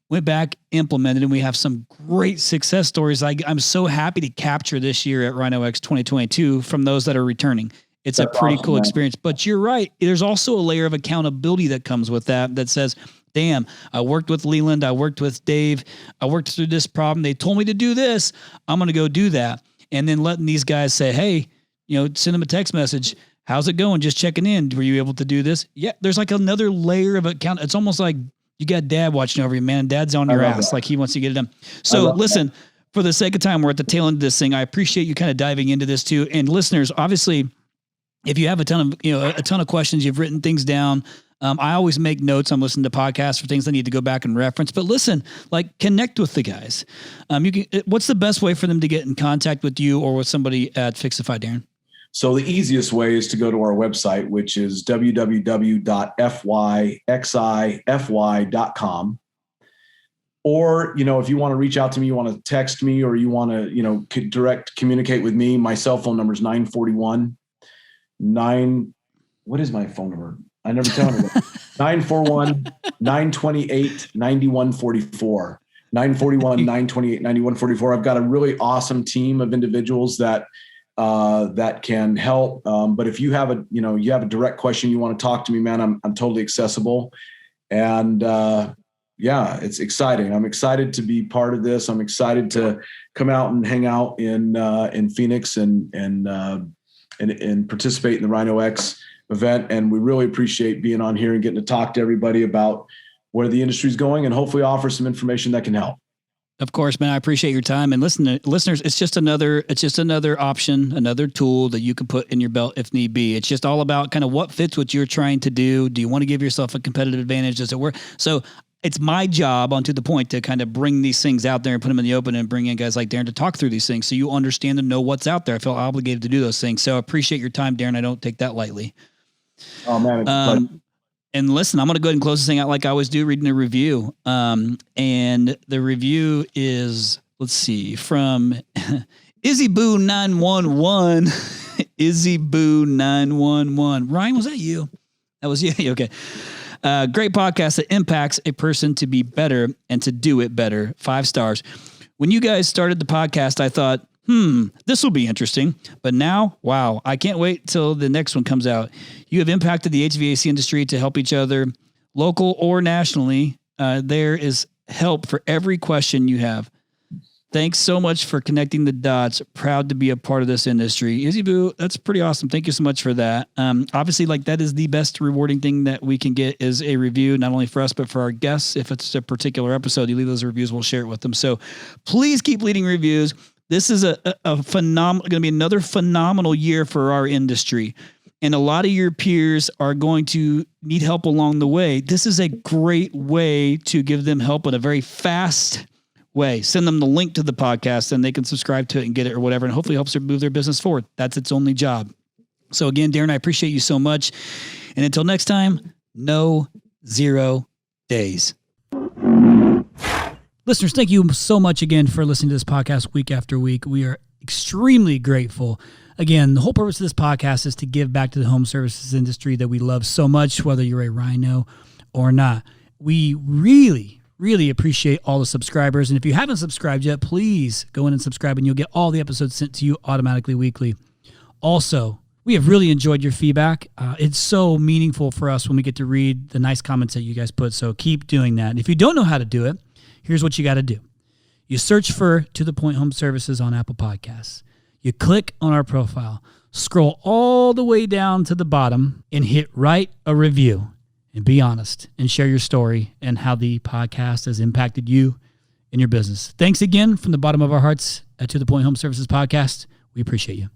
went back, implemented, and we have some great success stories. I'm so happy to capture this year at Rhino X 2022 from those that are returning. It's a pretty cool experience, but you're right. There's also a layer of accountability that comes with that says, damn, I worked with Leland. I worked with Dave. I worked through this problem. They told me to do this. I'm going to go do that. And then letting these guys say, hey, send them a text message. how's it going? Just checking in. Were you able to do this? Yeah. There's like another layer of account. It's almost like you got dad watching over you, man. Dad's on your ass. Like he wants to get it done. So listen, for the sake of time, we're at the tail end of this thing. I appreciate you kind of diving into this too. And listeners, obviously, if you have a ton of questions, you've written things down. I always make notes. I'm listening to podcasts for things I need to go back and reference, but listen, like connect with the guys. What's the best way for them to get in contact with you or with somebody at fyxify, Darren? So the easiest way is to go to our website, which is www.fyxify.com. Or, if you want to reach out to me, you want to text me, or you want to, direct communicate with me, my cell phone number is 941. What is my phone number? I never tell them. 941-928-9144. 941-928-9144. I've got a really awesome team of individuals that can help. But if you have a direct question, you want to talk to me, man, I'm totally accessible. And it's exciting. I'm excited to be part of this. I'm excited to come out and hang out in Phoenix and participate in the Rhino X event. And we really appreciate being on here and getting to talk to everybody about where the industry is going and hopefully offer some information that can help. Of course, man, I appreciate your time. And listeners, it's just another option, another tool that you can put in your belt if need be. It's just all about kind of what fits what you're trying to do. Do you want to give yourself a competitive advantage? Does it work? So it's my job, on to the point, to kind of bring these things out there and put them in the open and bring in guys like Darren to talk through these things so you understand and know what's out there. I feel obligated to do those things. So I appreciate your time, Darren. I don't take that lightly. Oh, man. And listen, I'm going to go ahead and close this thing out like I always do, reading a review. And the review is, let's see, from IzzyBoo911. IzzyBoo911. Ryan, was that you? That was you. Okay. Great podcast that impacts a person to be better and to do it better. 5 stars. When you guys started the podcast, I thought, this will be interesting. But now, wow, I can't wait till the next one comes out. You have impacted the HVAC industry to help each other, local or nationally. There is help for every question you have. Thanks so much for connecting the dots. Proud to be a part of this industry. IzzyBoo, that's pretty awesome. Thank you so much for that. Obviously, like, that is the best rewarding thing that we can get, is a review, not only for us, but for our guests. If it's a particular episode, you leave those reviews, we'll share it with them. So please keep leaving reviews. This is going to be another phenomenal year for our industry. And a lot of your peers are going to need help along the way. This is a great way to give them help in a very fast way. Send them the link to the podcast and they can subscribe to it and get it or whatever, and hopefully helps them move their business forward. That's its only job. So again, Darren, I appreciate you so much. And until next time, no 0 days. Listeners, thank you so much again for listening to this podcast week after week. We are extremely grateful. Again, the whole purpose of this podcast is to give back to the home services industry that we love so much, whether you're a Rhino or not. We really appreciate all the subscribers. And if you haven't subscribed yet, please go in and subscribe and you'll get all the episodes sent to you automatically weekly. Also, we have really enjoyed your feedback. It's so meaningful for us when we get to read the nice comments that you guys put. So keep doing that. And if you don't know how to do it, here's what you got to do. You search for To The Point Home Services on Apple Podcasts. You click on our profile, scroll all the way down to the bottom, and hit write a review. And be honest and share your story and how the podcast has impacted you and your business. Thanks again from the bottom of our hearts at To The Point Home Services Podcast. We appreciate you.